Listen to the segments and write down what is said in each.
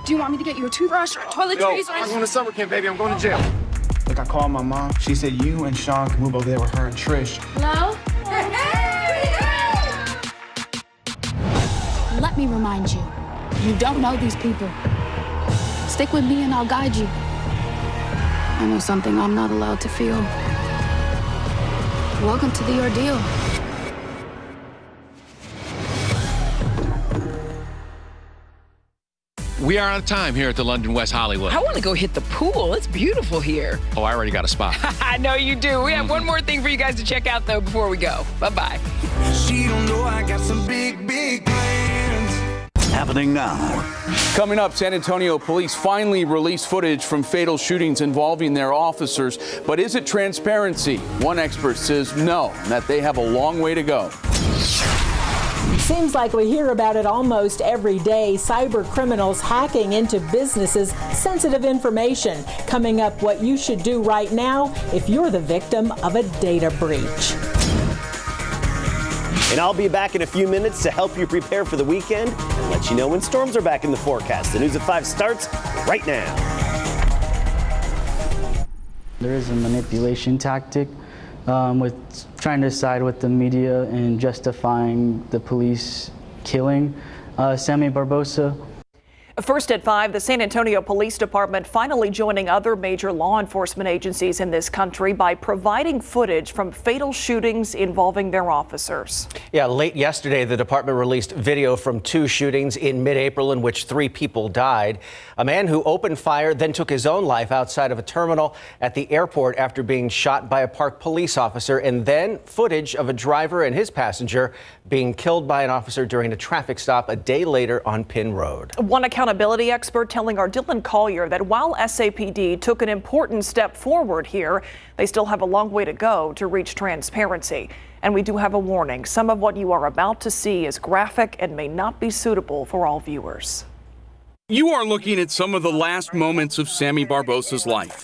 Do you want me to get you a toothbrush or toiletries? I'm going to summer camp, baby. I'm going to jail. Look, I called my mom. She said you and Sean can move over there with her and Trish. Hello? Let me remind you, you don't know these people. Stick with me and I'll guide you. I know something I'm not allowed to feel. Welcome to the ordeal. We are on time here at the London West Hollywood. I want to go hit the pool. It's beautiful here. Oh, I already got a spot. I know you do. We have one more thing for you guys to check out, though, before we go. Bye-bye. She don't know I got some big plans. Happening now. Coming up, San Antonio police finally released footage from fatal shootings involving their officers. But is it transparency? One expert says no, and that they have a long way to go. Seems like we hear about it almost every day. Cyber criminals hacking into businesses' sensitive information. Coming up, what you should do right now if you're the victim of a data breach. And I'll be back in a few minutes to help you prepare for the weekend and let you know when storms are back in the forecast. The News at 5 starts right now. There is a manipulation tactic with trying to side with the media and justifying the police killing Sammy Barbosa. First at 5, the San Antonio Police Department finally joining other major law enforcement agencies in this country by providing footage from fatal shootings involving their officers. Yeah, late yesterday, the department released video from 2 shootings in mid-April in which 3 people died. A man who opened fire then took his own life outside of a terminal at the airport after being shot by a park police officer, and then footage of a driver and his passenger being killed by an officer during a traffic stop a day later on Penn Road. One accountability expert telling our Dylan Collier that while SAPD took an important step forward here, they still have a long way to go to reach transparency. And we do have a warning. Some of what you are about to see is graphic and may not be suitable for all viewers. You are looking at some of the last moments of Sammy Barbosa's life.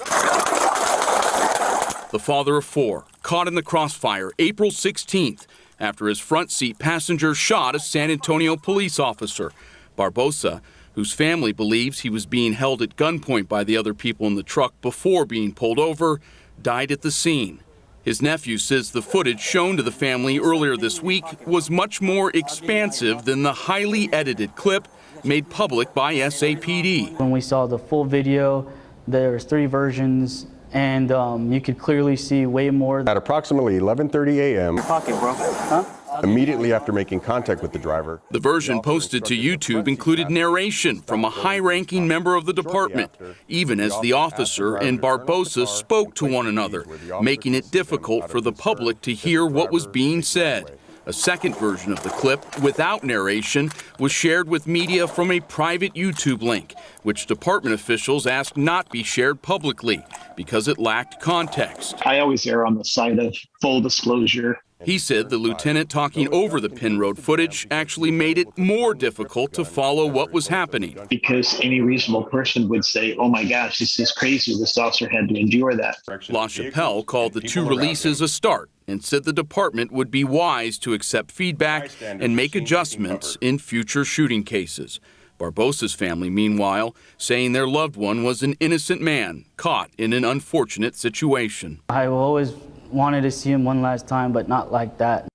The father of 4, caught in the crossfire April 16th after his front seat passenger shot a San Antonio police officer. Barbosa, whose family believes he was being held at gunpoint by the other people in the truck before being pulled over, died at the scene. His nephew says the footage shown to the family earlier this week was much more expansive than the highly edited clip made public by SAPD. When we saw the full video, there's 3 versions, and you could clearly see way more. At approximately 11:30 a.m., Pocket, bro. Huh? immediately after making contact with the driver. The version posted to YouTube included narration from a high-ranking member of the department, even as the officer and Barbosa spoke to one another, making it difficult for the public to hear what was being said. A second version of the clip, without narration, was shared with media from a private YouTube link, which department officials asked not be shared publicly because it lacked context. I always err on the side of full disclosure. He said the lieutenant talking over the Penn Road footage actually made it more difficult to follow what was happening. Because any reasonable person would say, oh my gosh, this is crazy. This officer had to endure that. LaChapelle called the 2 releases a start and said the department would be wise to accept feedback and make adjustments in future shooting cases. Barbosa's family, meanwhile, saying their loved one was an innocent man caught in an unfortunate situation. I always wanted to see him one last time, but not like that.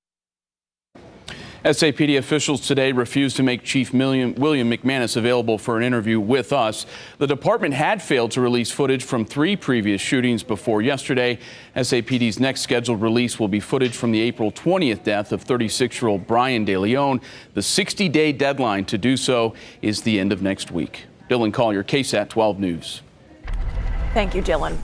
SAPD officials today refused to make Chief William McManus available for an interview with us. The department had failed to release footage from 3 previous shootings before yesterday. SAPD's next scheduled release will be footage from the April 20th death of 36-year-old Brian De Leon. The 60-day deadline to do so is the end of next week. Dylan Collier, KSAT 12 News. Thank you, Dylan.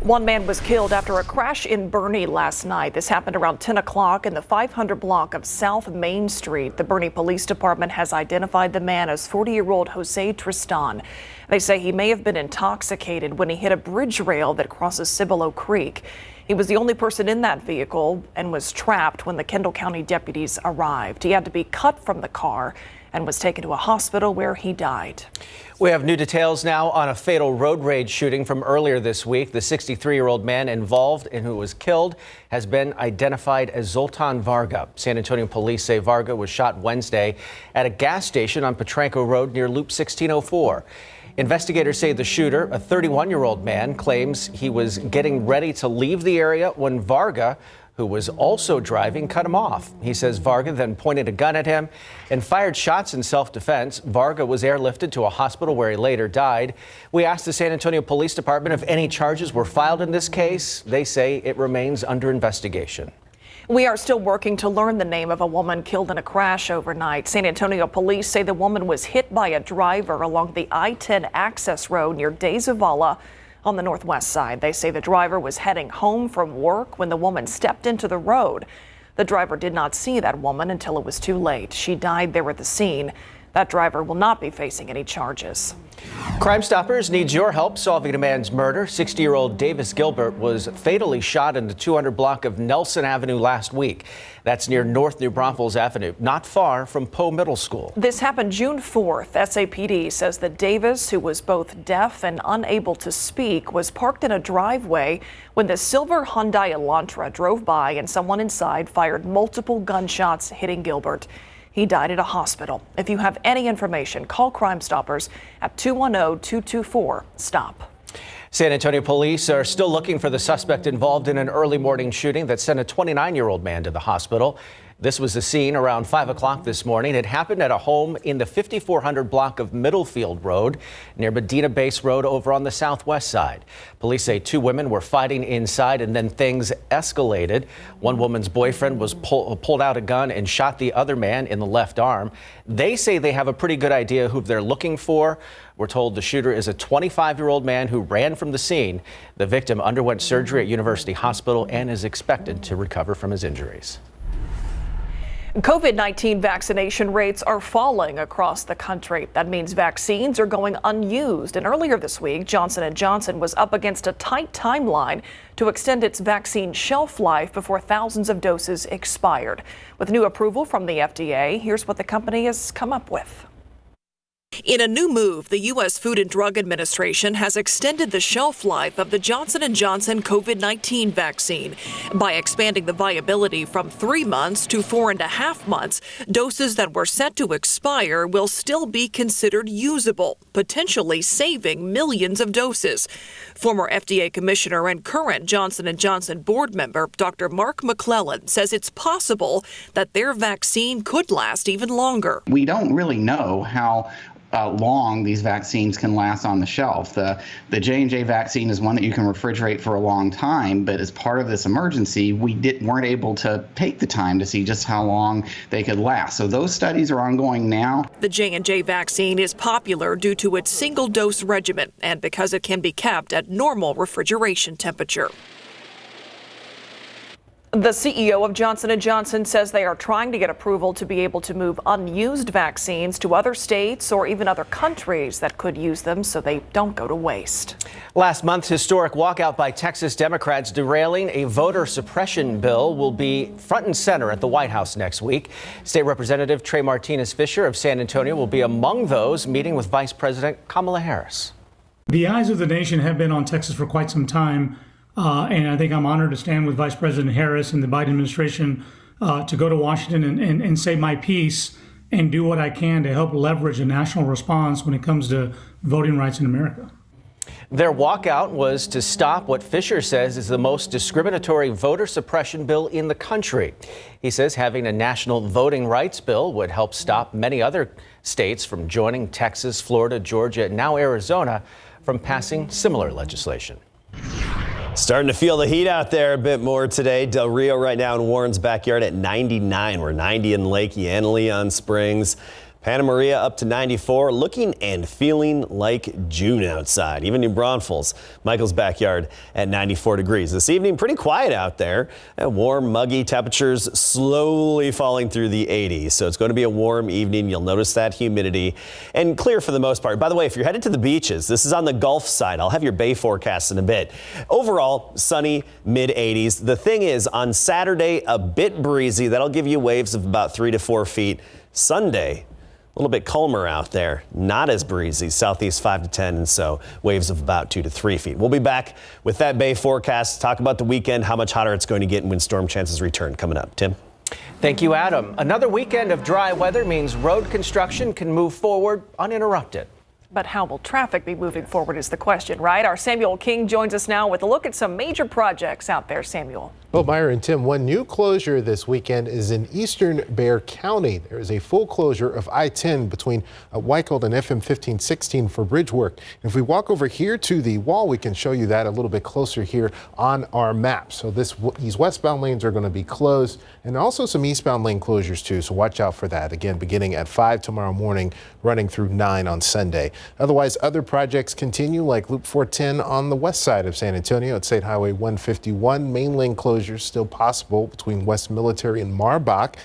One man was killed after a crash in Boerne last night. This happened around 10 o'clock in the 500 block of South Main Street. The Boerne Police Department has identified the man as 40-year-old Jose Tristan. They say he may have been intoxicated when he hit a bridge rail that crosses Cibolo Creek. He was the only person in that vehicle and was trapped when the Kendall County deputies arrived. He had to be cut from the car and was taken to a hospital where he died. We have new details now on a fatal road rage shooting from earlier this week. The 63-year-old man involved and who was killed has been identified as Zoltan Varga. San Antonio police say Varga was shot Wednesday at a gas station on Potranco Road near Loop 1604. Investigators say the shooter, a 31-year-old man, claims he was getting ready to leave the area when Varga, who was also driving, cut him off. He says Varga then pointed a gun at him and fired shots in self-defense. Varga was airlifted to a hospital where he later died. We asked the San Antonio Police Department if any charges were filed in this case. They say it remains under investigation. We are still working to learn the name of a woman killed in a crash overnight. San Antonio police say the woman was hit by a driver along the I-10 access road near De Zavala on the northwest side. They say the driver was heading home from work when the woman stepped into the road. The driver did not see that woman until it was too late. She died there at the scene. That driver will not be facing any charges. Crime Stoppers needs your help solving a man's murder. 60-year-old Davis Gilbert was fatally shot in the 200 block of Nelson Avenue last week. That's near North New Braunfels Avenue, not far from Poe Middle School. This happened June 4th. SAPD says that Davis, who was both deaf and unable to speak, was parked in a driveway when the silver Hyundai Elantra drove by and someone inside fired multiple gunshots, hitting Gilbert. He died at a hospital. If you have any information, call Crime Stoppers at 210-224-STOP. San Antonio police are still looking for the suspect involved in an early morning shooting that sent a 29-year-old man to the hospital. This was the scene around 5 o'clock this morning. It happened at a home in the 5400 block of Middlefield Road near Medina Base Road over on the southwest side. Police say two women were fighting inside and then things escalated. One woman's boyfriend was pulled out a gun and shot the other man in the left arm. They say they have a pretty good idea who they're looking for. We're told the shooter is a 25-year-old man who ran from the scene. The victim underwent surgery at University Hospital and is expected to recover from his injuries. COVID-19 vaccination rates are falling across the country. That means vaccines are going unused. And earlier this week, Johnson & Johnson was up against a tight timeline to extend its vaccine shelf life before thousands of doses expired. With new approval from the FDA, here's what the company has come up with. In a new move, the U.S. Food and Drug Administration has extended the shelf life of the Johnson & Johnson COVID-19 vaccine. By expanding the viability from 3 months to 4.5 months, doses that were set to expire will still be considered usable, potentially saving millions of doses. Former FDA Commissioner and current Johnson & Johnson board member Dr. Mark McClellan says it's possible that their vaccine could last even longer. We don't really know how long these vaccines can last on the shelf. The J&J vaccine is one that you can refrigerate for a long time, but as part of this emergency, we weren't able to take the time to see just how long they could last. So those studies are ongoing now. The J&J vaccine is popular due to its single-dose regimen and because it can be kept at normal refrigeration temperature. The CEO of Johnson & Johnson says they are trying to get approval to be able to move unused vaccines to other states or even other countries that could use them so they don't go to waste. Last month's historic walkout by Texas Democrats derailing a voter suppression bill will be front and center at the White House next week. State Representative Trey Martinez-Fisher of San Antonio will be among those meeting with Vice President Kamala Harris. The eyes of the nation have been on Texas for quite some time. And I think I'm honored to stand with Vice President Harris and the Biden administration to go to Washington and say my piece and do what I can to help leverage a national response when it comes to voting rights in America. Their walkout was to stop what Fisher says is the most discriminatory voter suppression bill in the country. He says having a national voting rights bill would help stop many other states from joining Texas, Florida, Georgia, and now Arizona from passing similar legislation. Starting to feel the heat out there a bit more today. Del Rio right now in Warren's backyard at 99. We're 90 in Lake Yanaleon Springs. Santa Maria up to 94, looking and feeling like June outside. Even New Braunfels, Michael's backyard at 94 degrees. This evening, pretty quiet out there. Warm, muggy temperatures slowly falling through the 80s. So it's going to be a warm evening. You'll notice that humidity and clear for the most part. By the way, if you're headed to the beaches, this is on the Gulf side. I'll have your bay forecast in a bit. Overall, sunny, mid 80s. The thing is, on Saturday, a bit breezy. That'll give you waves of about 3 to 4 feet. Sunday, a little bit calmer out there, not as breezy, southeast 5 to 10, and so waves of about 2 to 3 feet. We'll be back with that bay forecast, talk about the weekend, how much hotter it's going to get, and when storm chances return coming up. Tim? Thank you, Adam. Another weekend of dry weather means road construction can move forward uninterrupted. But how will traffic be moving forward is the question, right? Our Samuel King joins us now with a look at some major projects out there. Samuel. Well, Myra and Tim, one new closure this weekend is in eastern Bexar County. There is a full closure of I-10 between Weichelt and FM 1516 for bridge work. And if we walk over here to the wall, we can show you that a little bit closer here on our map. So these westbound lanes are going to be closed, and also some eastbound lane closures too. So watch out for that. Again, beginning at 5 tomorrow morning, running through 9 on Sunday. Otherwise, other projects continue, like Loop 410 on the west side of San Antonio at State Highway 151. Main lane closures still possible between West Military and Marbach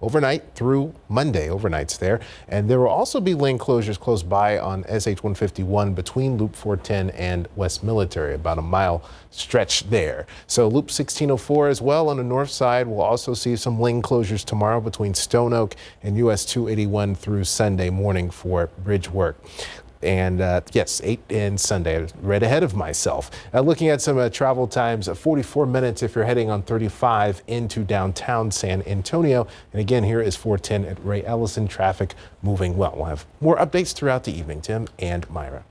overnight through Monday. Overnight's there. And there will also be lane closures close by on SH 151 between Loop 410 and West Military, about a mile stretch there. So Loop 1604 as well on the north side. We'll also see some lane closures tomorrow between Stone Oak and US 281 through Sunday morning for bridge work. And yes, 8 and Sunday. I was right ahead of myself. Looking at some travel times, 44 minutes if you're heading on 35 into downtown San Antonio. And again, here is 410 at Ray Ellison. Traffic moving well. We'll have more updates throughout the evening, Tim and Myra.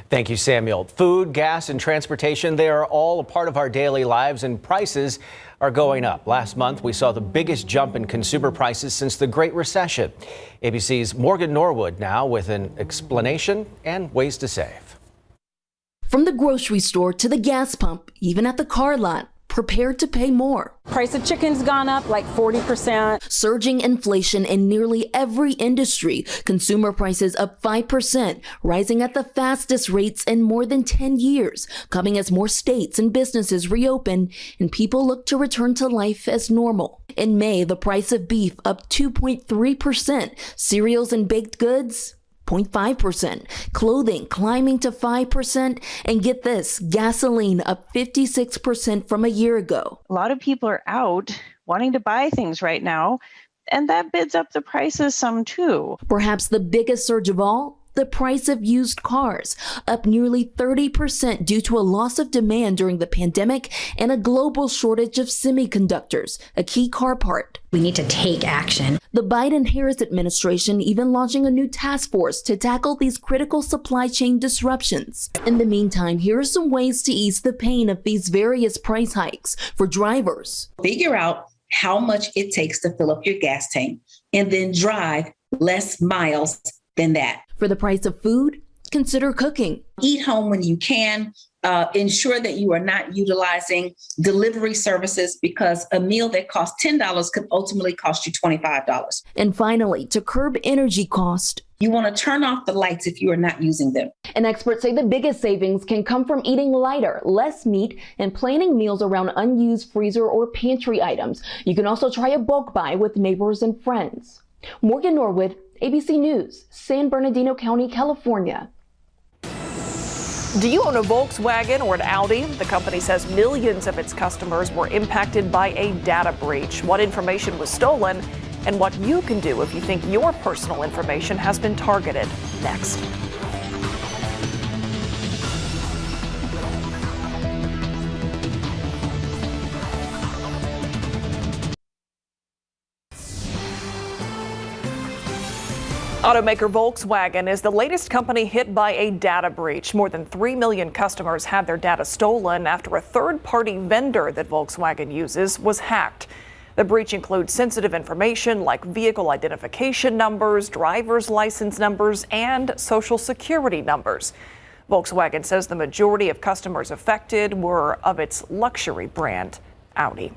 Thank you, Samuel. Food, gas, and transportation, they are all a part of our daily lives, and prices are going up. Last month, we saw the biggest jump in consumer prices since the Great Recession. ABC's Morgan Norwood now with an explanation and ways to save. From the grocery store to the gas pump, even at the car lot, prepared to pay more. Price of chicken's gone up like 40%. Surging inflation in nearly every industry. Consumer prices up 5%, rising at the fastest rates in more than 10 years, coming as more states and businesses reopen and people look to return to life as normal. In May, the price of beef up 2.3%. Cereals and baked goods 0.5%, clothing climbing to 5%, and get this, gasoline up 56% from a year ago. A lot of people are out wanting to buy things right now, and that bids up the prices some too. Perhaps the biggest surge of all, the price of used cars, up nearly 30% due to a loss of demand during the pandemic and a global shortage of semiconductors, a key car part. We need to take action. The Biden-Harris administration even launching a new task force to tackle these critical supply chain disruptions. In the meantime, here are some ways to ease the pain of these various price hikes for drivers. Figure out how much it takes to fill up your gas tank and then drive less miles than that. For the price of food, consider cooking. Eat home when you can. Ensure that you are not utilizing delivery services, because a meal that costs $10 could ultimately cost you $25. And finally, to curb energy cost, you want to turn off the lights if you are not using them. And experts say the biggest savings can come from eating lighter, less meat, and planning meals around unused freezer or pantry items. You can also try a bulk buy with neighbors and friends. Morgan Norwood, ABC News, San Bernardino County, California. Do you own a Volkswagen or an Audi? The company says millions of its customers were impacted by a data breach. What information was stolen and what you can do if you think your personal information has been targeted. Next. Automaker Volkswagen is the latest company hit by a data breach. More than 3 million customers had their data stolen after a third-party vendor that Volkswagen uses was hacked. The breach includes sensitive information like vehicle identification numbers, driver's license numbers, and social security numbers. Volkswagen says the majority of customers affected were of its luxury brand, Audi.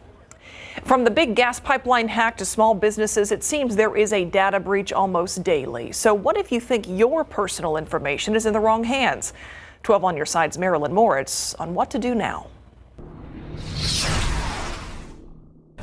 From the big gas pipeline hack to small businesses, it seems there is a data breach almost daily. So what if you think your personal information is in the wrong hands? 12 on your side's Marilyn Moritz on what to do now.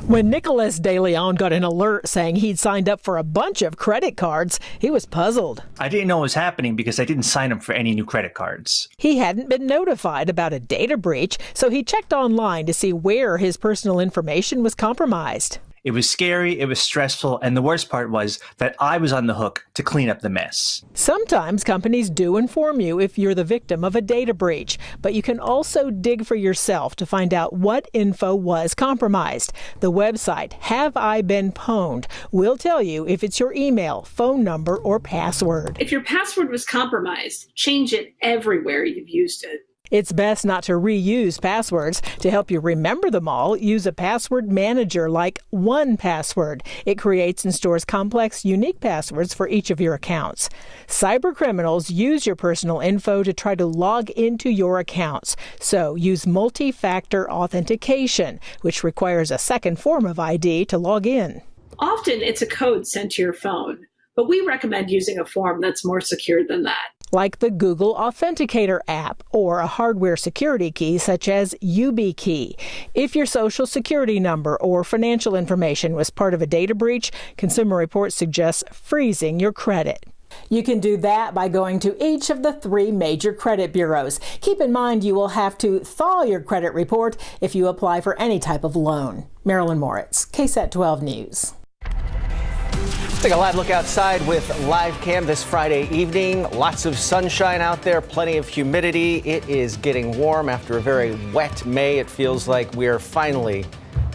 When Nicholas De Leon got an alert saying he'd signed up for a bunch of credit cards, he was puzzled. I didn't know it was happening because I didn't sign up for any new credit cards. He hadn't been notified about a data breach, so he checked online to see where his personal information was compromised. It was scary, it was stressful, and the worst part was that I was on the hook to clean up the mess. Sometimes companies do inform you if you're the victim of a data breach, but you can also dig for yourself to find out what info was compromised. The website Have I Been Pwned will tell you if it's your email, phone number, or password. If your password was compromised, change it everywhere you've used it. It's best not to reuse passwords. To help you remember them all, use a password manager like 1Password. It creates and stores complex, unique passwords for each of your accounts. Cyber criminals use your personal info to try to log into your accounts. So use multi-factor authentication, which requires a second form of ID to log in. Often it's a code sent to your phone, but we recommend using a form that's more secure than that. Like the Google Authenticator app or a hardware security key such as YubiKey. If your social security number or financial information was part of a data breach, Consumer Reports suggests freezing your credit. You can do that by going to each of the 3 major credit bureaus. Keep in mind you will have to thaw your credit report if you apply for any type of loan. Marilyn Moritz, KSAT 12 News. Take a live look outside with Live Cam this Friday evening. Lots of sunshine out there, plenty of humidity. It is getting warm after a very wet May. It feels like we are finally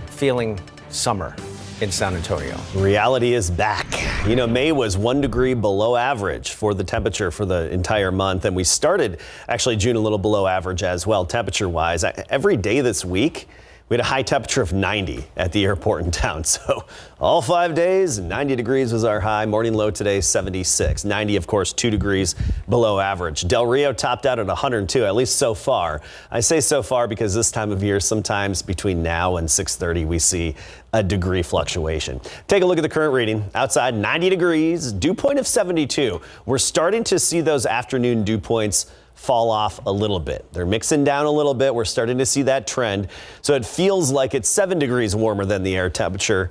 feeling summer in San Antonio. Reality is back. You know, May was 1 degree below average for the temperature for the entire month. And we started actually June a little below average as well, temperature wise. Every day this week, we had a high temperature of 90 at the airport in town. So all 5 days, 90 degrees was our high. Morning low today, 76. 90, of course, 2 degrees below average. Del Rio topped out at 102, at least so far. I say so far because this time of year, sometimes between now and 6:30, we see a degree fluctuation. Take a look at the current reading. Outside, 90 degrees, dew point of 72. We're starting to see those afternoon dew points fall off a little bit. They're mixing down a little bit. We're starting to see that trend. So it feels like it's 7 degrees warmer than the air temperature,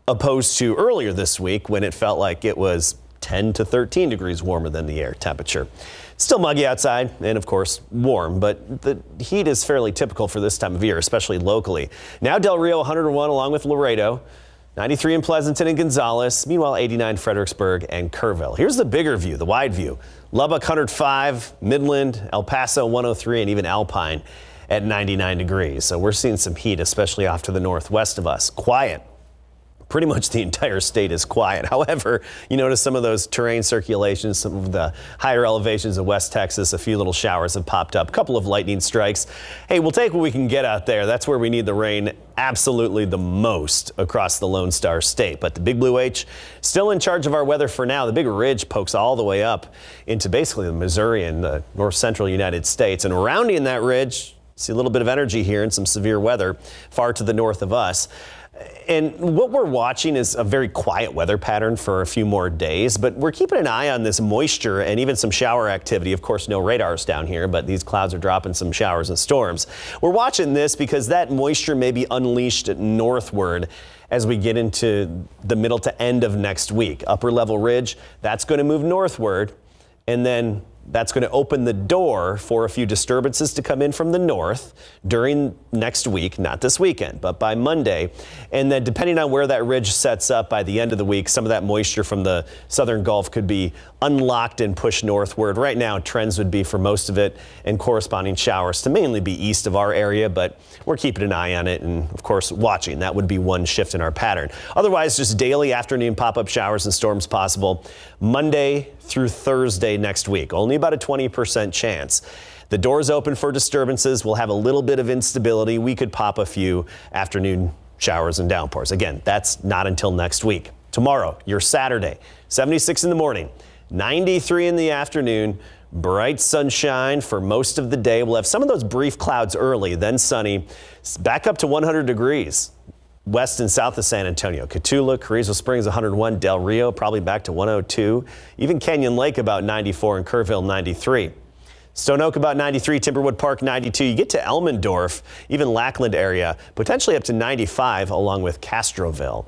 opposed to earlier this week when it felt like it was 10 to 13 degrees warmer than the air temperature. Still muggy outside and, of course, warm, but the heat is fairly typical for this time of year, especially locally. Now Del Rio 101 along with Laredo. 93 in Pleasanton and Gonzales. Meanwhile, 89 Fredericksburg and Kerrville. Here's the bigger view, the wide view. Lubbock 105, Midland, El Paso 103, and even Alpine at 99 degrees. So we're seeing some heat, especially off to the northwest of us. Quiet. Pretty much the entire state is quiet. However, you notice some of those terrain circulations, some of the higher elevations of West Texas, a few little showers have popped up, a couple of lightning strikes. Hey, we'll take what we can get out there. That's where we need the rain absolutely the most across the Lone Star State. But the Big Blue H still in charge of our weather for now. The Big Ridge pokes all the way up into basically the Missouri and the north central United States. And rounding that ridge, see a little bit of energy here and some severe weather far to the north of us. And what we're watching is a very quiet weather pattern for a few more days, but we're keeping an eye on this moisture and even some shower activity. Of course, no radars down here, but these clouds are dropping some showers and storms. We're watching this because that moisture may be unleashed northward as we get into the middle to end of next week. Upper level ridge, that's going to move northward, and then that's going to open the door for a few disturbances to come in from the north during next week, not this weekend, but by Monday. And then depending on where that ridge sets up by the end of the week, some of that moisture from the southern Gulf could be unlocked and pushed northward. Right now, trends would be for most of it and corresponding showers to mainly be east of our area, but we're keeping an eye on it and, of course, watching. That would be one shift in our pattern. Otherwise, just daily afternoon pop-up showers and storms possible Monday through Thursday next week. Only about a 20% chance. The door's open for disturbances. We'll have a little bit of instability. We could pop a few afternoon showers and downpours. Again, that's not until next week. Tomorrow, your Saturday, 76 in the morning, 93 in the afternoon, bright sunshine for most of the day. We'll have some of those brief clouds early, then sunny, back up to 100 degrees. West and south of San Antonio. Cotulla, Carrizo Springs 101, Del Rio probably back to 102. Even Canyon Lake about 94 and Kerrville 93. Stone Oak about 93, Timberwood Park 92. You get to Elmendorf, even Lackland area, potentially up to 95 along with Castroville.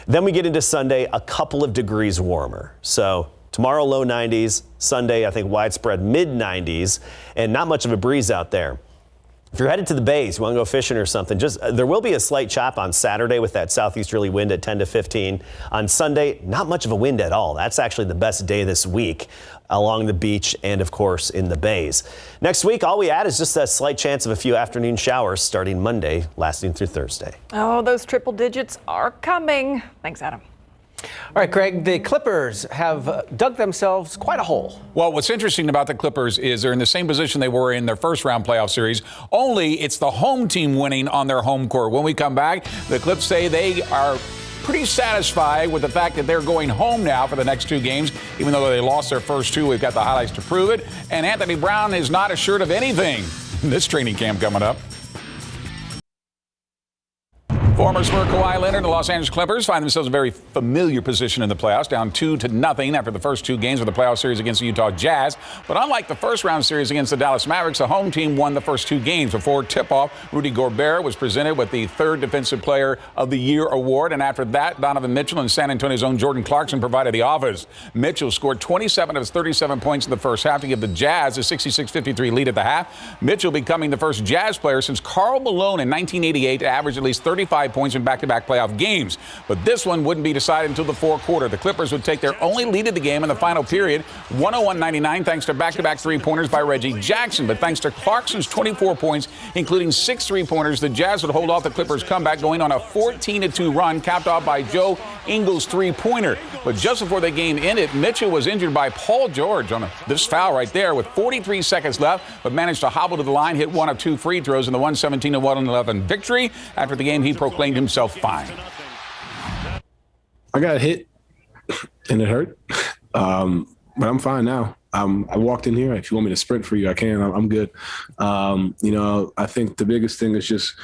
Then we get into Sunday, a couple of degrees warmer. So tomorrow low 90s, Sunday I think widespread mid 90s and not much of a breeze out there. If you're headed to the bays, you want to go fishing or something, there will be a slight chop on Saturday with that southeasterly wind at 10 to 15. On Sunday, not much of a wind at all. That's actually the best day this week along the beach and, of course, in the bays. Next week, all we add is just a slight chance of a few afternoon showers starting Monday, lasting through Thursday. Oh, those triple digits are coming. Thanks, Adam. All right, Greg, the Clippers have dug themselves quite a hole. Well, what's interesting about the Clippers is they're in the same position they were in their first round playoff series, only it's the home team winning on their home court. When we come back, the Clips say they are pretty satisfied with the fact that they're going home now for the next 2 games, even though they lost their first 2. We've got the highlights to prove it. And Anthony Brown is not assured of anything in this training camp coming up. Former Spur Kawhi Leonard and the Los Angeles Clippers find themselves in a very familiar position in the playoffs, down 2-0 after the first 2 games of the playoff series against the Utah Jazz. But unlike the first round series against the Dallas Mavericks, the home team won the first 2 games. Before tip-off, Rudy Gobert was presented with the 3rd Defensive Player of the Year award. And after that, Donovan Mitchell and San Antonio's own Jordan Clarkson provided the offense. Mitchell scored 27 of his 37 points in the first half to give the Jazz a 66-53 lead at the half. Mitchell becoming the first Jazz player since Karl Malone in 1988 to average at least 35 points in back-to-back playoff games. But this one wouldn't be decided until the fourth quarter. The Clippers would take their only lead of the game in the final period, 101-99, thanks to back-to-back 3-pointers by Reggie Jackson. But thanks to Clarkson's 24 points, including 6 3-pointers, the Jazz would hold off the Clippers' comeback, going on a 14-2 run, capped off by Joe Ingles' 3-pointer. But just before the game ended, Mitchell was injured by Paul George on this foul right there with 43 seconds left, but managed to hobble to the line, hit 1 of 2 free throws in the 117-111 victory. After the game, he proclaimed himself fine. I got hit and it hurt, but I'm fine now. I walked in here. If you want me to sprint for you, I can. I'm good. I think the biggest thing is just,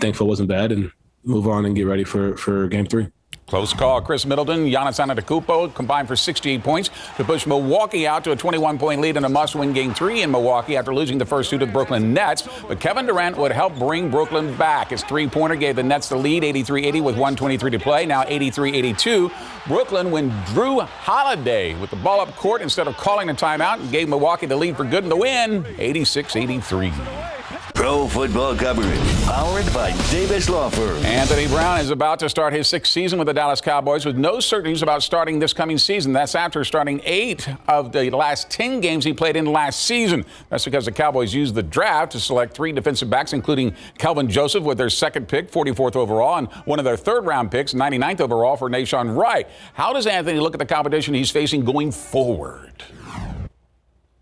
thankful it wasn't bad and move on and get ready for game 3. Close call. Chris Middleton, Giannis Antetokounmpo combined for 68 points to push Milwaukee out to a 21-point lead in a must-win Game 3 in Milwaukee after losing the first 2 to the Brooklyn Nets. But Kevin Durant would help bring Brooklyn back. His 3-pointer gave the Nets the lead, 83-80 with 1:23 to play. Now 83-82. Brooklyn, when Drew Holiday with the ball up court instead of calling a timeout, and gave Milwaukee the lead for good in the win, 86-83. Pro football coverage, powered by Davis Law Firm. Anthony Brown is about to start his 6th season with the Dallas Cowboys with no certainties about starting this coming season. That's after starting 8 of the last 10 games he played in last season. That's because the Cowboys used the draft to select 3 defensive backs, including Kelvin Joseph with their 2nd pick, 44th overall, and one of their 3rd-round picks, 99th overall, for Nahshon Wright. How does Anthony look at the competition he's facing going forward?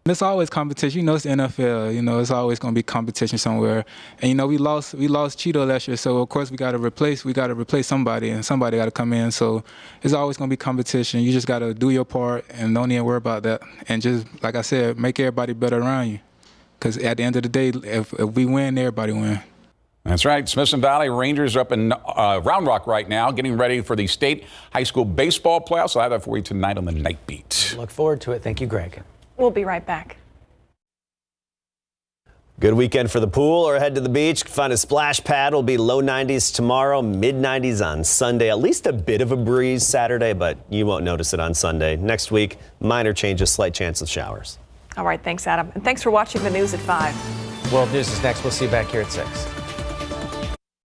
It's always competition. It's the NFL. It's always going to be competition somewhere. And we lost Cheeto last year, so of course we got to replace somebody, and somebody got to come in. So it's always going to be competition. You just got to do your part and don't even worry about that. And just like I said, make everybody better around you. Because at the end of the day, if we win, everybody win. That's right. Smithson Valley Rangers are up in Round Rock right now, getting ready for the state high school baseball playoffs. I'll have that for you tonight on the Night Beat. Look forward to it. Thank you, Greg. We'll be right back. Good weekend for the pool or head to the beach. Find a splash pad. Will be low 90s tomorrow, mid 90s on Sunday. At least a bit of a breeze Saturday, but you won't notice it on Sunday. Next week, minor changes, slight chance of showers. All right. Thanks, Adam. And thanks for watching the news at 5. World News is next. We'll see you back here at 6.